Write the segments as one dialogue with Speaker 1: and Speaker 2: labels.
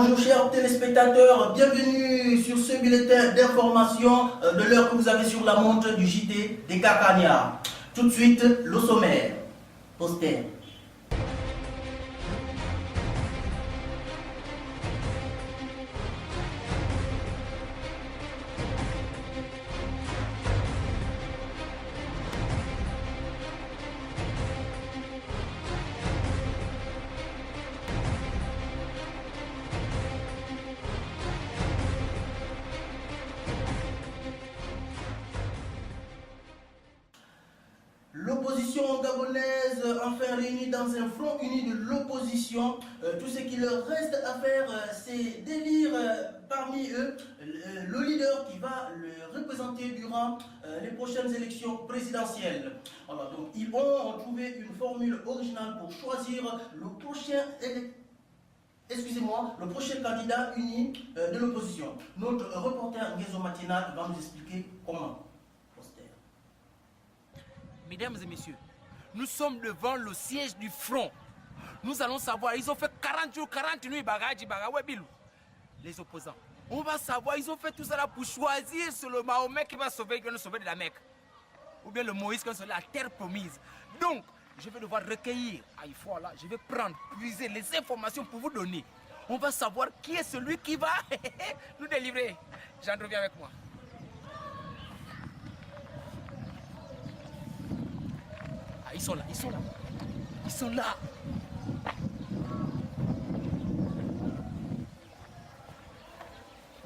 Speaker 1: Bonjour chers téléspectateurs, bienvenue sur ce bulletin d'information de l'heure que vous avez sur la montre du JT des Carcagnards. Tout de suite, le sommaire. Poster. L'opposition gabonaise enfin réunie dans un front uni de l'opposition. Tout ce qui leur reste à faire, c'est d'élire parmi eux le leader qui va le représenter durant les prochaines élections présidentielles. Alors, donc, ils ont trouvé une formule originale pour choisir le prochain le prochain candidat uni de l'opposition. Notre reporter Nguezo Matinal va nous expliquer comment.
Speaker 2: Mesdames et messieurs, nous sommes devant le siège du front. Nous allons savoir, ils ont fait 40 jours, 40 nuits, les opposants. On va savoir, ils ont fait tout ça là pour choisir sur le Mahomet qui va nous sauver de la Mecque. Ou bien le Moïse qui va sauver la terre promise. Donc, je vais devoir recueillir, je vais prendre, puiser les informations pour vous donner. On va savoir qui est celui qui va nous délivrer. Jean, reviens avec moi. Ils sont là, ils sont là. Ils sont là.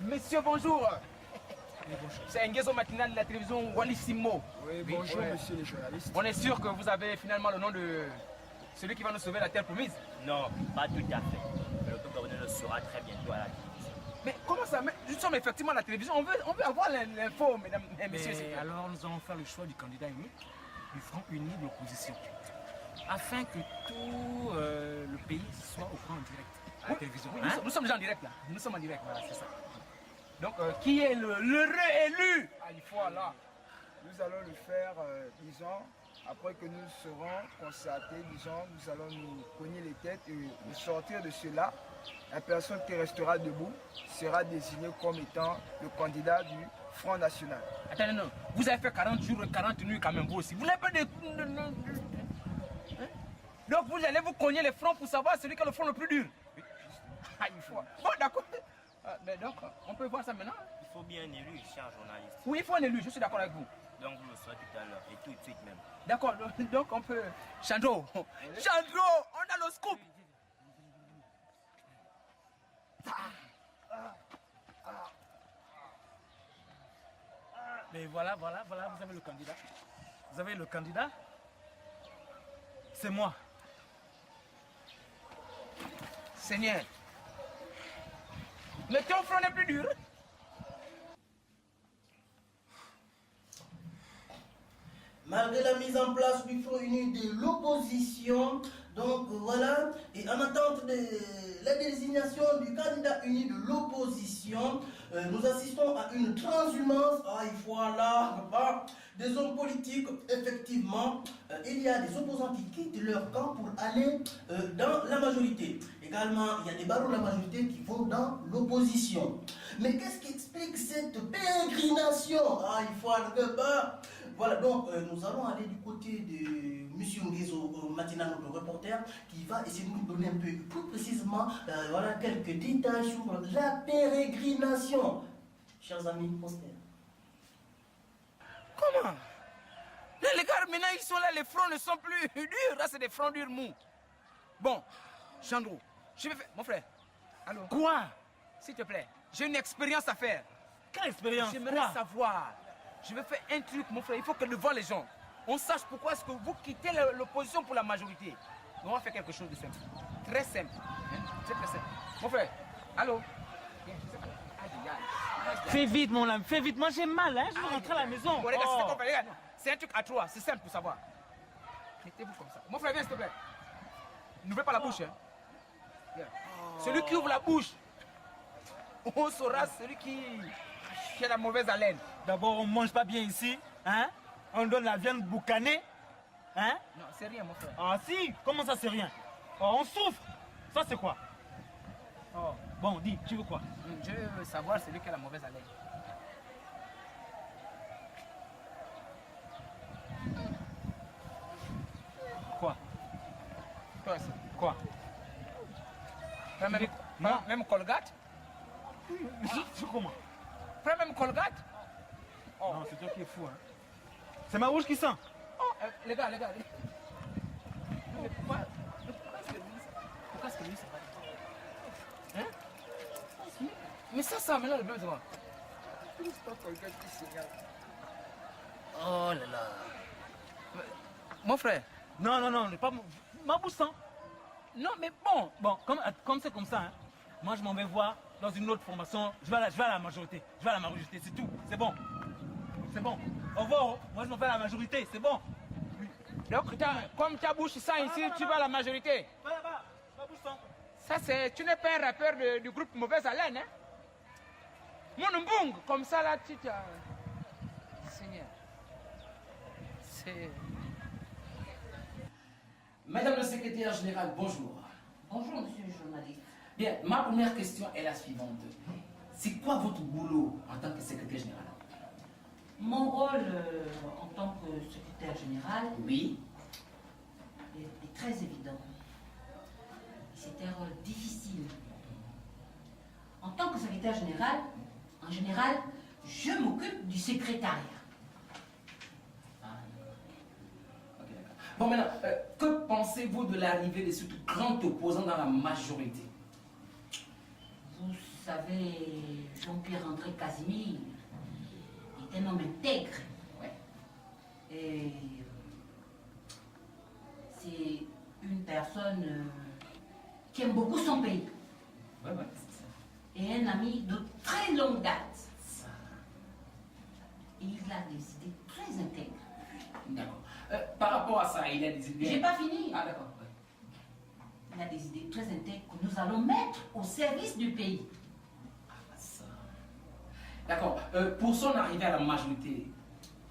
Speaker 2: Messieurs, bonjour. Oui, bonjour. C'est Nguezo Matinal de la télévision Wallissimo.
Speaker 3: Oui, bonjour, monsieur les journalistes.
Speaker 2: On est sûr que vous avez finalement le nom de celui qui va nous sauver la terre promise?
Speaker 4: Non, pas tout à fait. Mais le peuple gabonais le saura très bientôt à la télévision.
Speaker 2: Mais comment ça? Nous sommes effectivement à la télévision. On veut avoir l'info, mesdames et messieurs.
Speaker 5: Alors nous allons faire le choix du candidat unique, du front uni de l'opposition, afin que tout le pays soit au courant en direct à la télévision.
Speaker 2: Oui, nous sommes déjà en direct là. Nous sommes en direct, voilà, c'est ça. Donc, qui est le réélu?
Speaker 3: Là, nous allons le faire, disons, après que nous serons constatés, disons, nous allons nous cogner les têtes et au sortir de cela, la personne qui restera debout sera désignée comme étant le candidat du Front National.
Speaker 2: Attendez, non. Vous avez fait 40 jours et 40 nuits quand même, vous aussi. Vous n'avez pas de... Hein? Donc vous allez vous cogner les fronts pour savoir celui qui a le front le plus dur. Bon, d'accord. Mais donc, on peut voir ça maintenant?
Speaker 4: Il faut bien un élu, cher journaliste.
Speaker 2: Oui, il faut un élu, je suis d'accord avec vous.
Speaker 4: Donc vous le saurez tout à l'heure, et tout de suite même.
Speaker 2: D'accord, donc on peut... Chandro, on a le scoop.
Speaker 5: Mais voilà, vous avez le candidat. Vous avez le candidat. C'est moi.
Speaker 2: Seigneur, le ton front est plus dur.
Speaker 1: Malgré la mise en place du front uni de l'opposition, donc voilà, et en attente de la désignation du candidat uni de l'opposition, nous assistons à une transhumance. Des hommes politiques, effectivement, il y a des opposants qui quittent leur camp pour aller dans la majorité. Également, il y a des barreaux de la majorité qui vont dans l'opposition. Mais qu'est-ce qui explique cette pérégrination? Voilà, donc nous allons aller du côté de M. Nguezo Matinal, notre reporter, qui va essayer de nous donner un peu plus précisément quelques détails sur la pérégrination. Chers amis, posters.
Speaker 2: Comment? Les gars, maintenant ils sont là, les fronts ne sont plus durs. Là, c'est des fronts durs mous. Bon, Chandro, je vais faire... Mon frère, allô?
Speaker 5: Quoi?
Speaker 2: S'il te plaît, j'ai une expérience à faire.
Speaker 5: Quelle expérience?
Speaker 2: J'aimerais savoir. Je vais faire un truc, mon frère. Il faut que devant les gens, on sache pourquoi est-ce que vous quittez l'opposition pour la majorité. On va faire quelque chose de simple. Très simple. C'est très simple. Mon frère, allô?
Speaker 5: Fais vite, mon âme, fais vite. Moi, j'ai mal, hein. Je veux rentrer à la maison.
Speaker 2: Bon, regarde, c'est un truc à trois. C'est simple pour savoir. Mettez-vous comme ça. Mon frère, viens, s'il te plaît. N'ouvrez pas la bouche, hein. Celui qui ouvre la bouche, on saura celui qui a la mauvaise haleine.
Speaker 5: D'abord, on ne mange pas bien ici, hein. On donne la viande boucanée, hein.
Speaker 2: Non, c'est rien, mon frère.
Speaker 5: Ah si, comment ça c'est rien? Oh, on souffre. Ça c'est quoi?
Speaker 2: Oh,
Speaker 5: Bon, dis, tu veux quoi?
Speaker 2: Je veux savoir celui qui a la mauvaise haleine.
Speaker 5: Quoi?
Speaker 2: Quoi ça?
Speaker 5: Quoi?
Speaker 2: Même Colgate?
Speaker 5: C'est comment?
Speaker 2: Prends même Colgate? Oh.
Speaker 5: Non, c'est toi qui es fou, hein. C'est ma bouche qui sent.
Speaker 2: Oh, les gars. Mais pourquoi est-ce que lui ça va? Hein? Mais ça sent maintenant le bleu devant.
Speaker 3: C'est pas quelqu'un qui signale.
Speaker 2: Oh là là. Mon frère.
Speaker 5: Non, pas ma bouche sent.
Speaker 2: Non, mais bon.
Speaker 5: Bon, comme c'est comme ça, hein, moi je m'en vais voir dans une autre formation. Je vais à la majorité. C'est tout. C'est bon. C'est bon. Au revoir. Oh. Moi je m'en vais à la majorité. C'est bon.
Speaker 2: Donc, comme ta bouche sent ici, tu vas à la majorité.
Speaker 5: Va là-bas. Ma bouche sent.
Speaker 2: Ça, c'est. Tu n'es pas un rappeur du groupe Mauvaise Haleine, hein? Mon comme ça là, tu t'as. Seigneur. C'est.
Speaker 6: Madame le secrétaire général, bonjour.
Speaker 7: Bonjour, monsieur le journaliste.
Speaker 6: Bien, ma première question est la suivante. C'est quoi votre boulot en tant que secrétaire général?
Speaker 7: Mon rôle en tant que secrétaire général
Speaker 6: Oui.
Speaker 7: est très évident. C'est un rôle difficile. En tant que secrétaire général, en général, je m'occupe du secrétariat.
Speaker 6: Ok, d'accord. Bon, maintenant, que pensez-vous de l'arrivée de ce grand opposant dans la majorité?
Speaker 7: Vous savez, Jean-Pierre-André Casimir est un homme intègre.
Speaker 6: Ouais.
Speaker 7: Et c'est une personne qui aime beaucoup son pays.
Speaker 6: Ouais, c'est ça.
Speaker 7: Et un ami de très longue date.
Speaker 6: Ça.
Speaker 7: Et il a des idées très intègres.
Speaker 6: D'accord. Par rapport à ça, il a des idées.
Speaker 7: J'ai pas fini.
Speaker 6: Ah, d'accord. Ouais.
Speaker 7: Il a des idées très intègres que nous allons mettre au service du pays.
Speaker 6: Ah, ça. D'accord. Pour son arrivée à la majorité,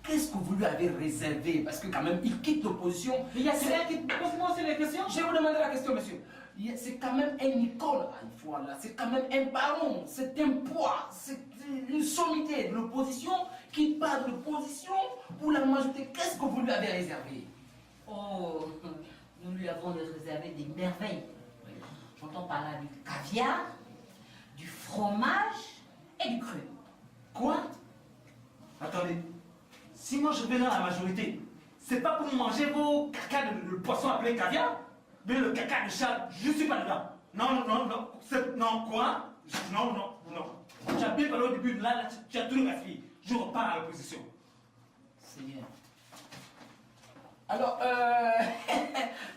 Speaker 6: qu'est-ce que vous lui avez réservé? Parce que quand même, il quitte l'opposition.
Speaker 5: Mais il y a quelqu'un qui pose-moi aussi les questions.
Speaker 6: Je vais vous demander la question, monsieur. C'est quand même un Nicole, voilà. C'est quand même un baron, c'est un poids, c'est une sommité de l'opposition qui parle de l'opposition pour la majorité. Qu'est-ce que vous lui avez réservé?
Speaker 7: Oh, nous lui avons réservé des merveilles. J'entends par là du caviar, du fromage et du cru.
Speaker 5: Quoi? Attendez. Si moi je vais dans la majorité, c'est pas pour manger vos caca de poisson appelé caviar? Mais le caca de chat, je suis pas dedans. Non, non, quoi? Non. Tu as bien parlé au début, là, tu as tout gaspillé. Je repars à l'opposition.
Speaker 6: Seigneur. Alors,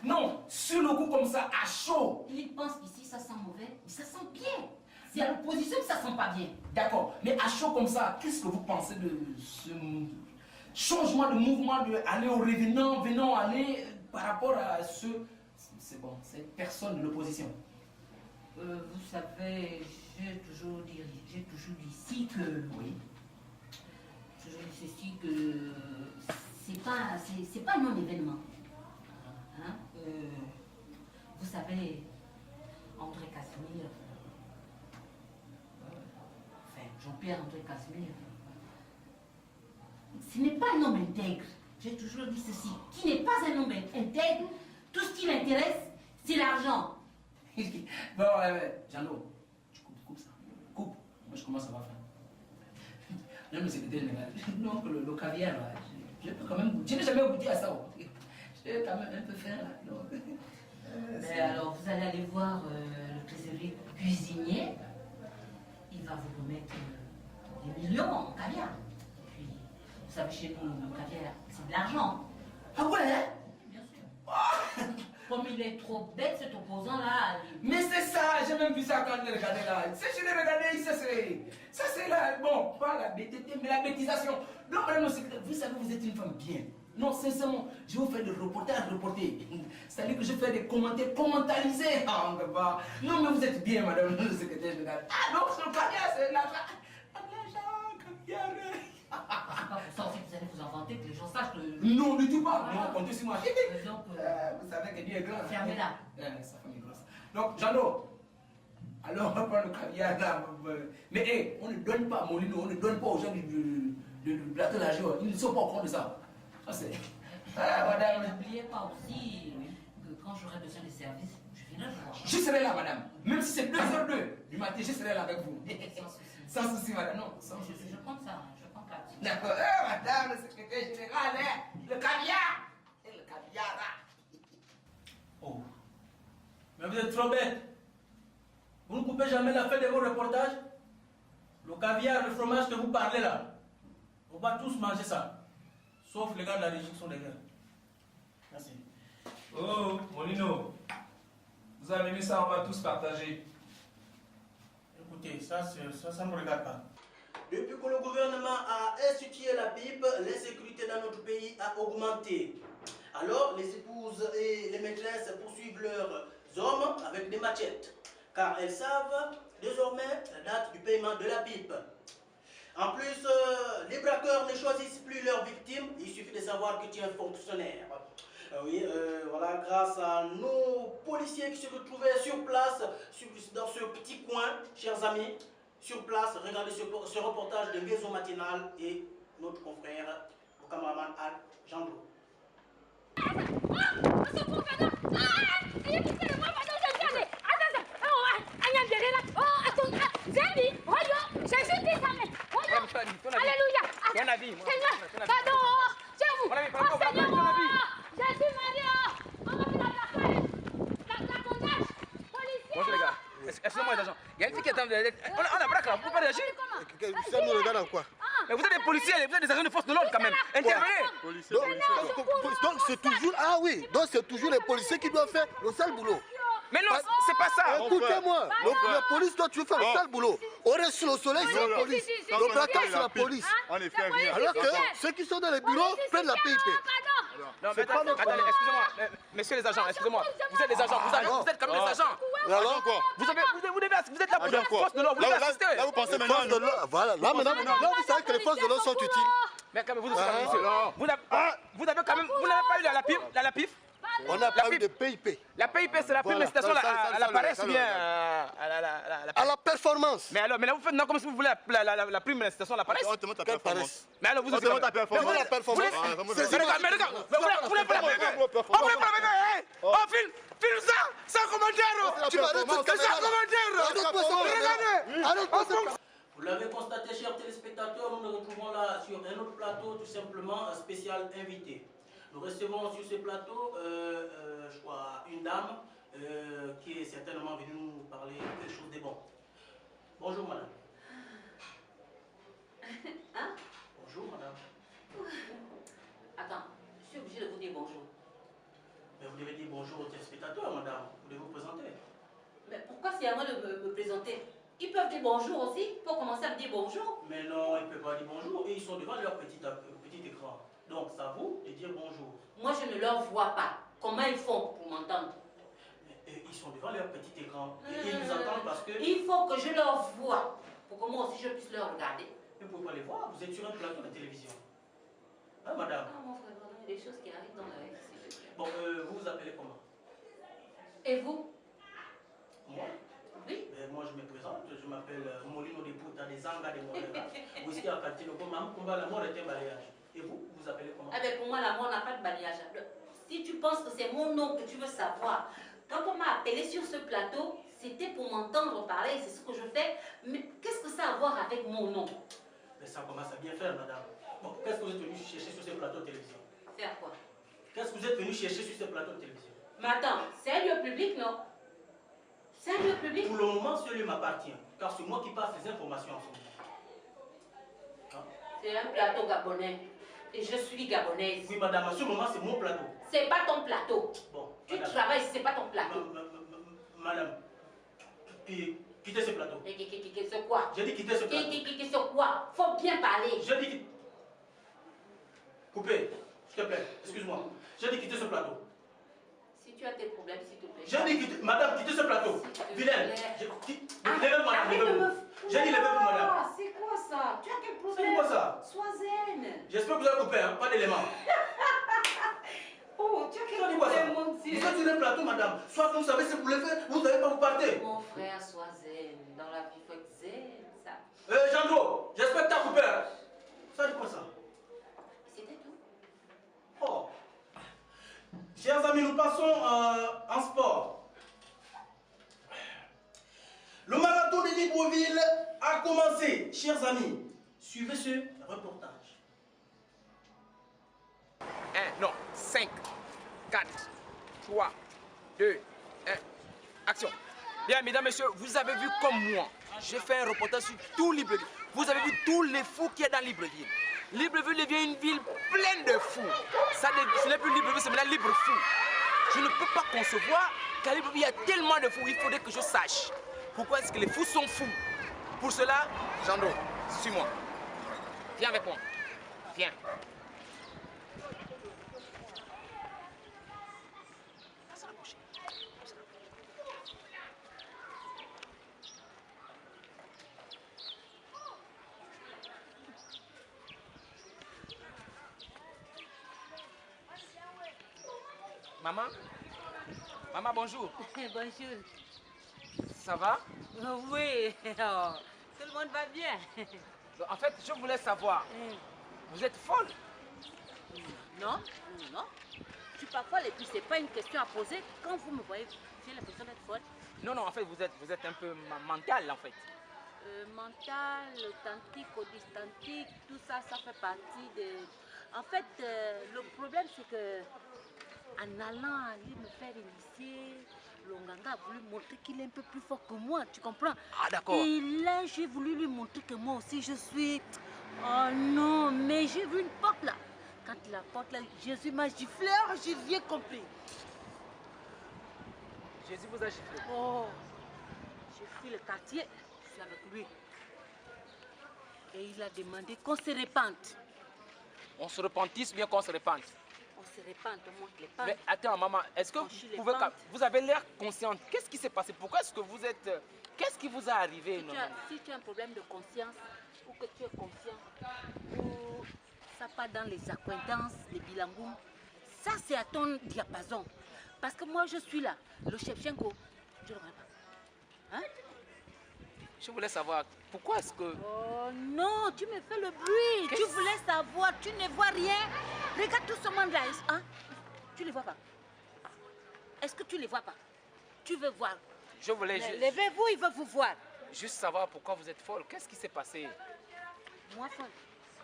Speaker 6: non, sur le coup comme ça, à chaud.
Speaker 7: Il pense qu'ici ça sent mauvais, mais ça sent bien. C'est à l'opposition que ça sent pas bien.
Speaker 6: D'accord, mais à chaud comme ça, qu'est-ce que vous pensez de ce changement de mouvement, de aller au venant, aller par rapport à ce... C'est bon, cette personne de l'opposition.
Speaker 7: Vous savez, j'ai toujours dit ici que...
Speaker 6: Oui.
Speaker 7: Toujours dit ceci que... C'est pas un non-événement. Hein? Vous savez, André Casimir... Enfin, Jean-Pierre-André Casimir... Ce n'est pas un homme intègre. J'ai toujours dit ceci. Qui n'est pas un homme intègre, tout ce qui l'intéresse, c'est l'argent.
Speaker 6: Bon, Jeannot, tu coupes ça. Coupe. Moi, je commence à avoir faim. Même le secrétaire général. Non, le caviar, là, je peux quand même goûter. Je n'ai jamais goûté à ça. J'ai quand même un peu faim, là. Donc,
Speaker 7: Mais alors, vous allez aller voir le trésorier cuisinier. Il va vous remettre des millions en caviar. Et puis, vous savez, chez nous, le caviar, c'est de l'argent.
Speaker 6: ah ouais?
Speaker 7: Bien sûr. Comme il est trop bête, cet opposant-là.
Speaker 6: Mais c'est ça, j'ai même vu ça quand je l'ai regardé là. Si je l'ai regardé, ça c'est là, bon, pas la bêtité, mais la bêtisation. Donc, madame le secrétaire, vous savez, vous êtes une femme bien. Non, sincèrement, je vais vous faire des reportages. C'est-à-dire que je fais des commentaires commentarisés. Ah, non, mais vous êtes bien, madame le secrétaire général. Ah, donc, c'est le caviar, c'est l'argent. Caviar.
Speaker 7: C'est pas pour ça aussi que vous allez vous inventer que les gens sachent que.
Speaker 6: Non, du tout pas.
Speaker 7: Voilà.
Speaker 6: Non, comptez sur moi.
Speaker 7: Donc,
Speaker 6: Vous savez que Dieu est grand.
Speaker 7: fermez-là.
Speaker 6: Sa famille est grosse. Donc, Jeannot, Alors on va prendre le caviar là. Mais hey, on ne donne pas à Molino, on ne donne pas aux gens du plateau d'Agio. Ils ne sont pas au compte de ça. Ça c'est. Ah, madame.
Speaker 7: N'oubliez pas aussi que quand j'aurai besoin de services, je viendrai vous voir.
Speaker 6: Je serai là, madame. Même si c'est 2h02 du matin, je serai là avec vous.
Speaker 7: Sans souci.
Speaker 6: Sans souci, madame. Non, sans
Speaker 7: Je
Speaker 6: souci.
Speaker 7: compte ça, je compte là-dessus.
Speaker 6: D'accord. Madame, le secrétaire général, hein, le caviar. Et le caviar là.
Speaker 1: Oh. Mais vous êtes trop bête. Vous ne coupez jamais la fin de vos reportages. Le caviar, le fromage que vous parlez là, on va tous manger ça. Sauf les gars de la régie qui sont derrière. Merci.
Speaker 8: Oh, Molino, vous avez mis ça, on va tous partager.
Speaker 1: Écoutez, ça ne me regarde pas. Depuis que le gouvernement a institué la pipe, l'insécurité dans notre pays a augmenté. Alors, les épouses et les maîtresses poursuivent leurs hommes avec des machettes, car elles savent désormais la date du paiement de la pipe. En plus, les braqueurs ne choisissent plus leurs victimes, il suffit de savoir que tu es un fonctionnaire. Oui, voilà, grâce à nos policiers qui se retrouvaient sur place, dans ce petit coin, chers amis, sur place, regardez ce reportage de Maison Matinale et notre confrère, le caméraman Al Jandro.
Speaker 9: Alléluia. Pardon. C'est vous. Oh Seigneur. Jésus Maria. La condamne. Policier.
Speaker 6: Bonjour les gars. Excusez-moi les agents. Il y a une fille qui est en train de... On la braque là, vous pouvez pas réagir?
Speaker 10: Ça nous regarde en quoi?
Speaker 6: Mais vous êtes des policiers, vous êtes des agents de force de l'ordre quand même. Intervenez.
Speaker 10: Donc c'est toujours... Ah oui, donc c'est toujours les policiers qui doivent faire le sale boulot.
Speaker 6: Mais non, c'est pas ça.
Speaker 10: Écoutez-moi, la police doit toujours faire le sale boulot. On reste sur le soleil, c'est la police. Le braquage, c'est la police.
Speaker 11: On ne fait rien.
Speaker 10: Alors que ceux qui sont dans les bureaux prennent la PIP.
Speaker 6: Non, mais attendez, excusez-moi, messieurs les agents, excusez-moi. Vous êtes des agents, vous êtes quand même des agents.
Speaker 10: Alors
Speaker 11: quoi?
Speaker 6: Vous êtes là pour la force de l'ordre, vous devez assister.
Speaker 11: Là, vous pensez maintenant.
Speaker 10: Voilà, là maintenant, vous savez que les forces de l'ordre sont utiles.
Speaker 6: Mais quand même, vous n'avez pas eu la PIF?
Speaker 10: On n'a pas eu de PIP.
Speaker 6: La PIP, c'est la prime d'incitation à la paresse ou bien
Speaker 10: à la performance.
Speaker 6: Mais alors, mais là, vous faites non comme si vous voulez la prime d'incitation à la paresse.
Speaker 11: On te montre ta performance.
Speaker 6: Mais alors, vous
Speaker 11: On te montre ta performance.
Speaker 10: la performance.
Speaker 6: Mais regarde, vous voulez pas la bébé. Oh, filme ça, sans commentaire.
Speaker 10: Tu vas arrêter
Speaker 6: sans commentaire.
Speaker 10: Regardez.
Speaker 1: Vous l'avez constaté, chers téléspectateurs, nous nous retrouvons là sur un autre plateau, tout simplement un spécial invité. Nous recevons sur ce plateau, je crois, une dame qui est certainement venue nous parler de quelque chose de bon. Bonjour, madame.
Speaker 7: Hein?
Speaker 1: Bonjour, madame.
Speaker 7: Attends, je suis obligée de vous dire bonjour.
Speaker 1: Mais vous devez dire bonjour aux téléspectateurs, madame. Vous devez vous présenter.
Speaker 7: Mais pourquoi c'est à moi de me présenter? Ils peuvent dire bonjour aussi, pour commencer à me dire bonjour.
Speaker 1: Mais non, ils ne peuvent pas dire bonjour. Et ils sont devant leur petit écran. Donc, c'est à vous de dire bonjour.
Speaker 7: Moi, je ne leur vois pas. Comment ils font pour m'entendre?
Speaker 1: Ils sont devant leur petit écran. Et ils nous attendent parce que...
Speaker 7: Il faut que je leur voie, pour que moi aussi je puisse leur regarder.
Speaker 1: Mais vous ne pouvez pas les voir, vous êtes sur un plateau de télévision. Hein, madame?
Speaker 7: Ah, mon frère, il y a des choses qui arrivent dans la vie.
Speaker 1: Bon, vous vous appelez comment?
Speaker 7: Et vous?
Speaker 1: Moi?
Speaker 7: Oui.
Speaker 1: Ben, moi, je me présente, je m'appelle Molino de Puta, des Angas de Morera. Whisky à Catino, combat la mort est un balayage. Et vous, vous appelez comment?
Speaker 7: Ah ben pour moi, la mort n'a pas de balayage. Si tu penses que c'est mon nom que tu veux savoir, quand on m'a appelé sur ce plateau, c'était pour m'entendre parler, c'est ce que je fais. Mais qu'est-ce que ça a à voir avec mon nom?
Speaker 1: Mais ça commence à bien faire, madame. Bon, qu'est-ce que vous êtes venu chercher sur ce plateau de télévision?
Speaker 7: Faire quoi?
Speaker 1: Qu'est-ce que vous êtes venu chercher sur ce plateau de télévision?
Speaker 7: Mais attends, c'est un lieu public, non? C'est un lieu public?
Speaker 1: Pour le moment, ce lieu m'appartient, car c'est moi qui passe les informations en ce moment. Hein?
Speaker 7: C'est un plateau gabonais. Et je suis gabonaise.
Speaker 1: Oui, madame, à ce moment, c'est mon plateau.
Speaker 7: C'est pas ton plateau.
Speaker 1: Bon,
Speaker 7: tu
Speaker 1: madame,
Speaker 7: travailles, c'est pas ton plateau.
Speaker 1: Madame, quittez ce plateau.
Speaker 7: C'est quoi?
Speaker 1: J'ai dit quitter ce plateau.
Speaker 7: C'est quoi? Faut bien parler.
Speaker 1: J'ai dit quitter. Coupez, s'il te plaît, excuse-moi. J'ai dit quitter ce plateau.
Speaker 7: Si tu as tes problèmes, s'il te plaît.
Speaker 1: J'ai dit quitter, madame, quittez ce plateau. Vilaine, levez-vous, madame, levez-vous. J'ai dit levez-vous, madame.
Speaker 7: C'est quoi ça? Tu as quel problème?
Speaker 1: C'est quoi ça?
Speaker 7: Sois zen.
Speaker 1: J'espère que vous avez coupé, hein? Pas d'éléments.
Speaker 7: Oh,
Speaker 1: Qui a dit quoi ça? Vous êtes sur le plateau, madame. Soit vous savez ce que vous voulez faire, vous ne savez pas vous partez.
Speaker 7: Mon frère, sois zen. Dans la vie, il faut être zen, ça.
Speaker 1: Jandro, j'espère que t'as coupé. Ça dit quoi ça?
Speaker 7: C'était tout.
Speaker 1: Oh. Chers amis, nous passons en sport. Le marathon de Libreville a commencé. Chers amis, suivez ce reportage.
Speaker 2: 1, non, 5, 4, 3, 2, 1, action. Bien, mesdames, messieurs, vous avez vu comme moi, j'ai fait un reportage sur tout Libreville. Vous avez vu tous les fous qu'il y a dans Libreville. Libreville devient une ville pleine de fous. Ce n'est plus Libreville, c'est maintenant Libre-fou. Je ne peux pas concevoir qu'à Libreville, il y a tellement de fous. Il faudrait que je sache pourquoi est-ce que les fous sont fous. Pour cela, Jandro, suis-moi. Viens avec moi. Viens. Maman? Maman, bonjour.
Speaker 12: Bonjour.
Speaker 2: Ça va?
Speaker 12: Oui, oh, tout le monde va bien.
Speaker 2: En fait, je voulais savoir, vous êtes folle?
Speaker 12: Non, non. Je suis pas folle et puis c'est pas une question à poser. Quand vous me voyez, j'ai l'impression d'être folle.
Speaker 2: Non, non, en fait, vous êtes un peu mental, en fait.
Speaker 12: Mental, authentique, authentique, tout ça, ça fait partie de... En fait, le problème c'est que en allant aller me faire initier, Longanga a voulu montrer qu'il est un peu plus fort que moi, tu comprends?
Speaker 2: Ah, d'accord.
Speaker 12: Et là, j'ai voulu lui montrer que moi aussi, je suis... Oh non, mais j'ai vu une porte là. Quand la porte là, Jésus m'a giflé, oh, j'ai rien compris.
Speaker 2: Jésus vous a giflé?
Speaker 12: Oh, j'ai fui le quartier, je suis avec lui. Et il a demandé qu'on se répande.
Speaker 2: On se repentisse bien qu'on se repente.
Speaker 12: On se répande, on monte les pentes.
Speaker 2: Mais attends, maman, est-ce que vous avez l'air consciente? Qu'est-ce qui s'est passé? Pourquoi est-ce que vous êtes... Qu'est-ce qui vous est arrivé?
Speaker 12: Si tu as un problème de conscience, ou que tu es conscient, ou ça part dans les acquaintances, les bilangoum, ça c'est à ton diapason. Parce que moi je suis là, le chef Chenko, je ne regarde pas. Hein?
Speaker 2: Je voulais savoir, pourquoi est-ce que...
Speaker 12: Oh non, tu me fais le bruit. Tu voulais savoir, tu ne vois rien. Regarde tout ce monde-là. Hein? Tu ne les vois pas. Est-ce que tu ne les vois pas? Tu veux voir.
Speaker 2: Je voulais juste...
Speaker 12: Levez-vous, il veut vous voir.
Speaker 2: Juste savoir pourquoi vous êtes folle. Qu'est-ce qui s'est passé?
Speaker 12: Moi folle.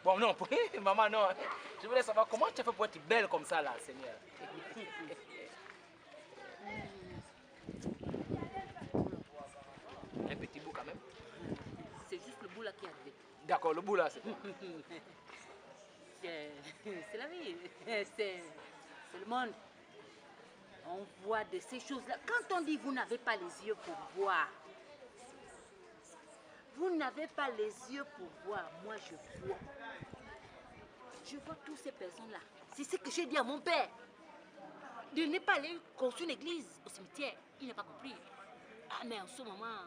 Speaker 2: Bon, non, maman, non. Je voulais savoir comment tu as fait pour être belle comme ça, là, Seigneur. Un petit bout quand même.
Speaker 12: C'est juste le bout là qui est arrivé.
Speaker 2: D'accord, le bout là, c'est...
Speaker 12: C'est la vie, c'est le monde. On voit de ces choses-là. Quand on dit vous n'avez pas les yeux pour voir, vous n'avez pas les yeux pour voir, moi je vois. Je vois toutes ces personnes-là. C'est ce que j'ai dit à mon père. De ne pas aller construire une église au cimetière. Il n'a pas compris. Ah mais en ce moment,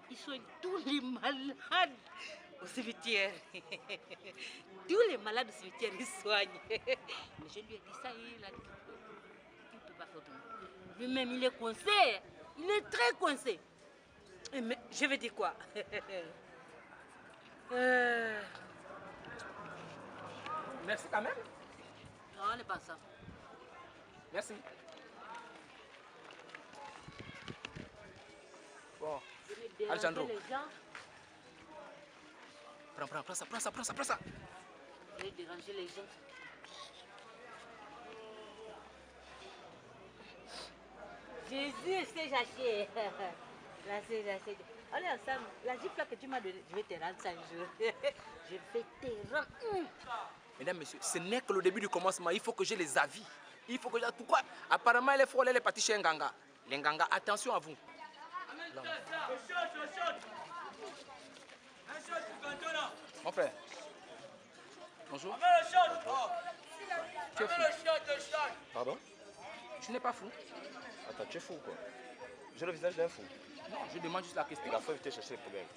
Speaker 12: ils sont tous les malades au cimetière. Tous les malades au cimetière, ils soignent. Mais je lui ai dit ça, il a dit qu'il ne peut pas faire autrement. Lui-même, il est coincé. Il est très coincé. Mais je vais dire quoi?
Speaker 2: Merci quand même.
Speaker 12: Non, n'est pas ça.
Speaker 2: Merci. Bon. Alejandro. Prends ça.
Speaker 12: Je vais déranger les gens. Jésus, c'est Jaché. Là, c'est Jaché. On est ensemble. La gifle que tu m'as donnée, je vais te rendre ça un jour. Je vais te rendre.
Speaker 2: Mesdames, messieurs, ce n'est que le début du commencement. Il faut que j'ai les avis. Il faut que j'ai... Pourquoi? Apparemment, elle est folle, elle est partie chez Nganga. Les Nganga, attention à vous. Mon frère. Bonjour. Tu es fou.
Speaker 13: Pardon?
Speaker 2: Tu n'es pas fou.
Speaker 13: Attends, tu es fou quoi? J'ai le visage d'un fou.
Speaker 2: Non, je demande juste la question.
Speaker 13: Il faut éviter de chercher les problèmes.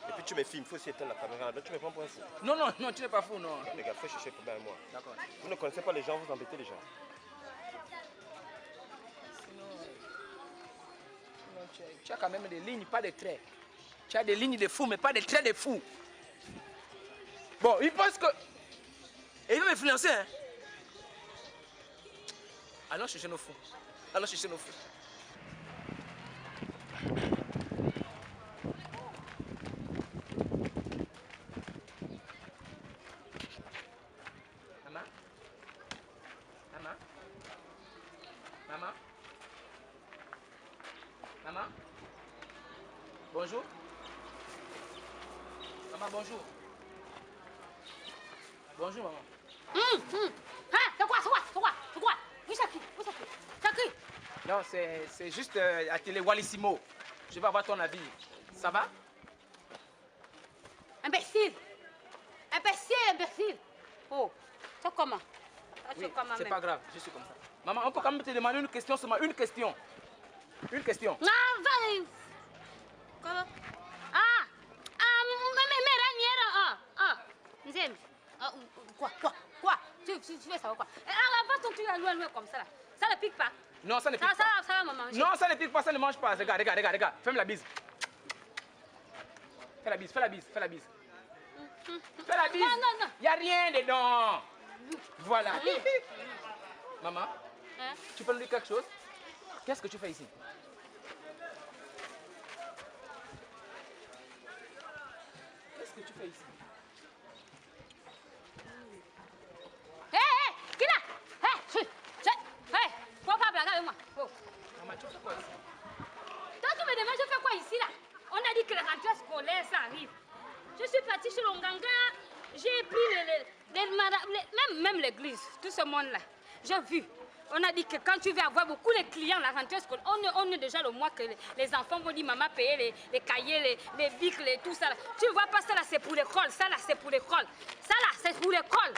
Speaker 13: Et puis tu me filmes, il faut aussi éteindre la caméra. Donc tu me prends pour un fou.
Speaker 2: Non, tu n'es pas fou, non.
Speaker 13: Les gars, il faut chercher les problèmes à moi.
Speaker 2: D'accord.
Speaker 13: Vous ne connaissez pas les gens, vous embêtez les gens.
Speaker 6: Tu as quand même des lignes, pas des traits. Tu as des lignes de fou, mais pas des traits de fou. Bon, il pense que... Et il va m'influencer, hein. Allons chercher nos fous. Allons chercher nos fous. Maman? Maman? Maman? Maman? Bonjour? Maman, bonjour. Bonjour, maman.
Speaker 9: C'est quoi? Oui, c'est qui?
Speaker 6: Non, c'est juste la télé Wallissimo. Je vais avoir ton avis. Ça va?
Speaker 9: Imbécile! Oh, c'est comment?
Speaker 6: Oui, c'est pas grave, je suis comme ça. Maman, on peut quand même te demander une question seulement, une question. Une question.
Speaker 9: Non, vas-y. Comment? Quoi? Tu veux savoir quoi? Avant ton truc à loin comme ça là. Ça ne pique pas.
Speaker 6: Non, ça ne pique pas.
Speaker 9: Ça va me manger.
Speaker 6: Non, ça ne pique pas, ça ne mange pas. Regarde. Fais-moi la bise. Fais la bise. Fais la bise.
Speaker 9: Non.
Speaker 6: Il n'y a rien dedans. Voilà. Maman,
Speaker 9: Hein?
Speaker 6: tu peux nous dire quelque chose? Qu'est-ce que tu fais ici? Qu'est-ce que tu fais ici?
Speaker 9: Qui là? Faut pas blaguer avec moi. Oh.
Speaker 6: Maman, tu fais quoi ici?
Speaker 9: Toi, tu me demandes, je fais quoi ici là? On a dit que la rentrée scolaire, ça arrive. Je suis partie chez l'Onganga, j'ai pris même l'église, tout ce monde-là. J'ai vu. On a dit que quand tu veux avoir beaucoup de clients, la rentrée scolaire, on est déjà le mois que les enfants vont dire maman payer les cahiers, les bics, tout ça. Là. Tu vois pas ça là, c'est pour l'école. Ça là, c'est pour l'école. Ça là, c'est pour l'école.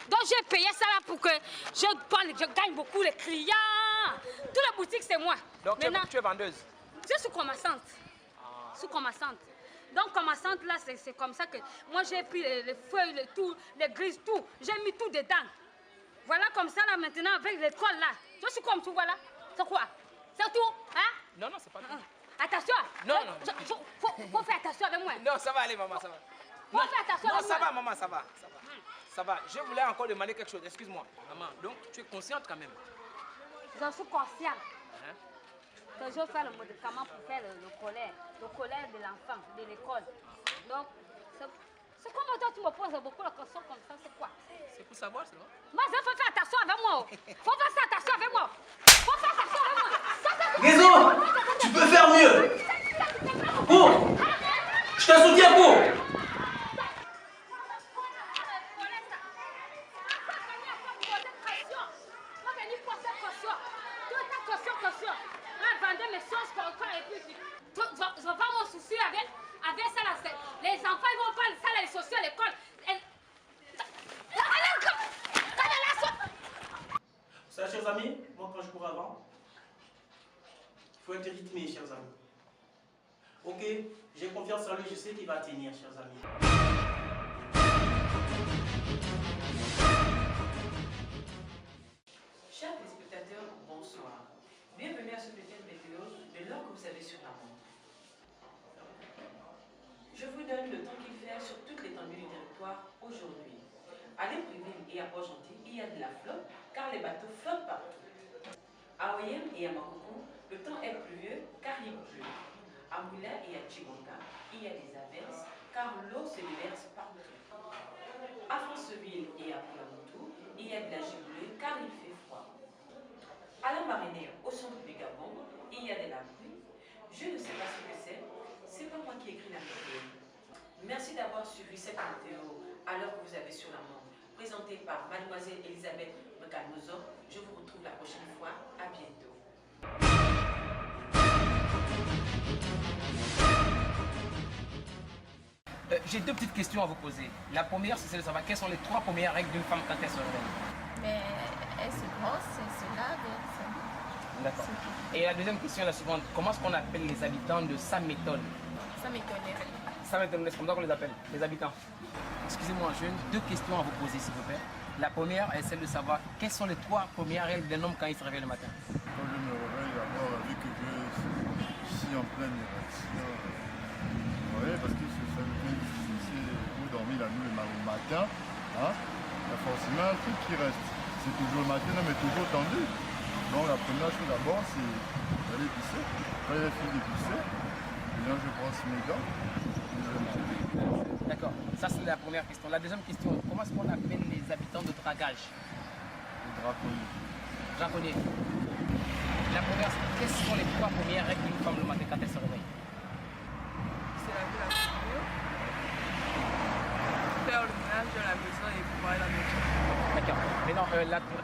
Speaker 9: Donc j'ai payé ça là pour que je gagne beaucoup de clients. Toutes les boutiques, c'est moi.
Speaker 6: Donc
Speaker 9: maintenant,
Speaker 6: tu es vendeuse?
Speaker 9: Je suis commerçante. Sous-commerçante. Donc, commerçante, là, c'est comme ça que moi, j'ai pris les feuilles, les grises, tout. J'ai mis tout dedans. Voilà comme ça, là, maintenant, avec l'école, là. Je suis comme tu vois, là. C'est quoi? C'est tout? Hein?
Speaker 6: Non, c'est pas tout.
Speaker 9: Attention.
Speaker 6: Non.
Speaker 9: Faut faire attention avec moi.
Speaker 6: Non, ça va aller, maman, ça va.
Speaker 9: Faut faire attention avec moi.
Speaker 6: Ça va, maman, ça va. Ça va. Je voulais encore demander quelque chose. Excuse-moi. Maman, donc, tu es consciente quand même?
Speaker 9: Je suis consciente.
Speaker 6: Hein?
Speaker 9: Que je fais le médicament pour faire le colère de l'enfant, de l'école. Donc, c'est comment toi tu me poses beaucoup de questions comme ça, c'est quoi?
Speaker 6: C'est pour savoir, c'est vrai?
Speaker 9: Moi, il faut faire attention avec moi. Faut faire attention avec moi.
Speaker 1: Réseau, tu peux faire mieux. Pour. Je te soutiens pour.
Speaker 9: Je vais pas mon souci avec ça là. Les enfants ils vont pas ça là, les sociaux à l'école.
Speaker 1: Ça, chers amis, moi quand je cours avant, il faut être rythmé, chers amis. Ok, j'ai confiance en lui, je sais qu'il va tenir, chers amis.
Speaker 14: Chers téléspectateurs, bonsoir. Bienvenue à ce bulletin météo de l'heure que vous avez sur la montre. Je vous donne le temps qu'il fait sur toute l'étendue du territoire aujourd'hui. À Libreville et à Port-Gentil, il y a de la flotte car les bateaux flottent partout. À Oyem et à Makoko, le temps est pluvieux car il pleut. À Moula et à Chigonga, il y a des averses car l'eau se déverse partout. À Franceville et à Poulamoutou, il y a de la giboulée car il fait froid. À la Marinée, au centre du Gabon, il y a de la pluie. Je ne sais pas ce que c'est pas moi qui écris la météo. Merci d'avoir suivi cette météo à l'heure que vous avez sur la montre, présentée par Mademoiselle Elisabeth Mekalmozo. Je vous retrouve la prochaine fois. À bientôt.
Speaker 6: J'ai deux petites questions à vous poser. La première, c'est de savoir quelles sont les 3 premières règles d'une femme quand elle se réveille.
Speaker 15: Mais elle se brosse, elle se lave, elle se...
Speaker 6: D'accord. Et la deuxième question, la suivante. Comment est-ce qu'on appelle les habitants de Samétone? Samétone, c'est comme ça qu'on les appelle, les habitants. Excusez-moi, j'ai deux questions à vous poser, s'il vous plaît. La première est celle de savoir quelles sont les 3 premières règles d'un homme quand il se réveille le matin.
Speaker 16: Quand je me réveille, d'abord, vu que je suis en plein d'émotions. Oui, parce que ça nous fait difficile. Vous dormez la nuit le matin, hein, il y a forcément un truc qui reste. C'est toujours le matin, mais toujours tendu. Donc la première chose d'abord, c'est d'aller pisser. Quand il a fini de pisser, là je brosse mes dents.
Speaker 6: D'accord, ça c'est la première question. La deuxième question, comment est-ce qu'on appelle les habitants de dragage?
Speaker 16: Les draconniers.
Speaker 6: Draconniers. La première, quelles sont les 3 premières règles d'une femme le matin quand elle se réveille?
Speaker 17: C'est laver la voiture, faire le ménage de la maison et préparer la maison.
Speaker 6: D'accord. Maintenant,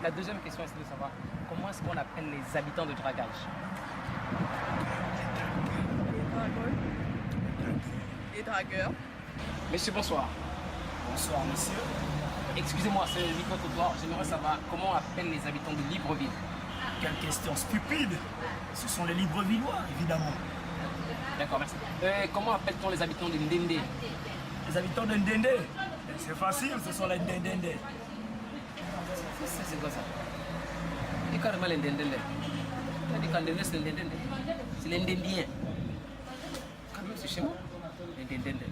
Speaker 6: la deuxième question est de savoir comment est-ce qu'on appelle les habitants de dragage?
Speaker 17: Les dragueurs.
Speaker 6: Monsieur, bonsoir.
Speaker 18: Bonsoir, monsieur.
Speaker 6: Excusez-moi, c'est le micro-trottoir. J'aimerais savoir comment on appelle les habitants de Libreville.
Speaker 18: Quelle question stupide. Ce sont les Librevillois, évidemment.
Speaker 6: D'accord, merci. Comment appelle-t-on les habitants de Ndende?
Speaker 18: Les habitants de Ndende? C'est facile, ce sont les Ndende.
Speaker 6: C'est quoi ça? Et carrément les Ndende. Tu as dit qu'en Ndende, c'est les Ndende. C'est les Ndendiens. Quand même, c'est chez moi. Les Ndende.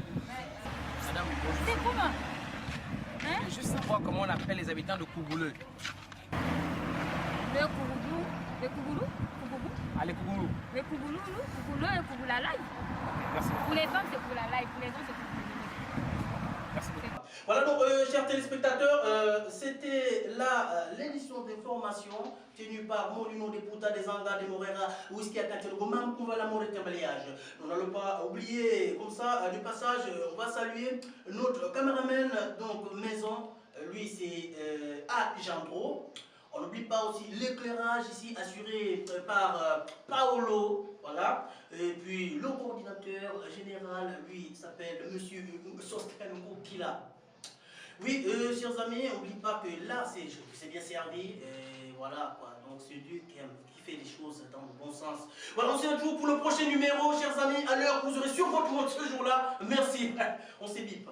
Speaker 6: Madame,
Speaker 9: c'est comment?
Speaker 6: Je veux juste savoir comment on appelle les habitants de Kougoulou.
Speaker 9: Le Kougoulou? Le Kougoulou? Kougoulou?
Speaker 6: Ah, les Kougoulou.
Speaker 9: Le Kougoulou, Kougoulou et Kougoulalaï.
Speaker 6: Merci.
Speaker 9: Pour les femmes, c'est Kougoulalaï. Pour les hommes, c'est Kougoulou.
Speaker 6: Merci beaucoup.
Speaker 1: Voilà donc, chers téléspectateurs, c'était là l'édition d'information tenue par Molino de Puta, des Angas, de Morera, Whisky à Katiago, même pour l'amour et témoignage. Nous n'allons pas oublier, comme ça, du passage, on va saluer notre caméraman, donc maison, lui c'est Gendro. On n'oublie pas aussi l'éclairage ici assuré par Paolo, voilà. Et puis le coordinateur général, lui, s'appelle Monsieur Sosten Koukila. Oui, chers amis, n'oublie pas que là, c'est bien servi. Et voilà, quoi. Donc c'est Dieu qui fait les choses dans le bon sens. Voilà, on se retrouve pour le prochain numéro, chers amis, à l'heure où vous aurez sur votre montre ce jour-là. Merci. On s'ébite.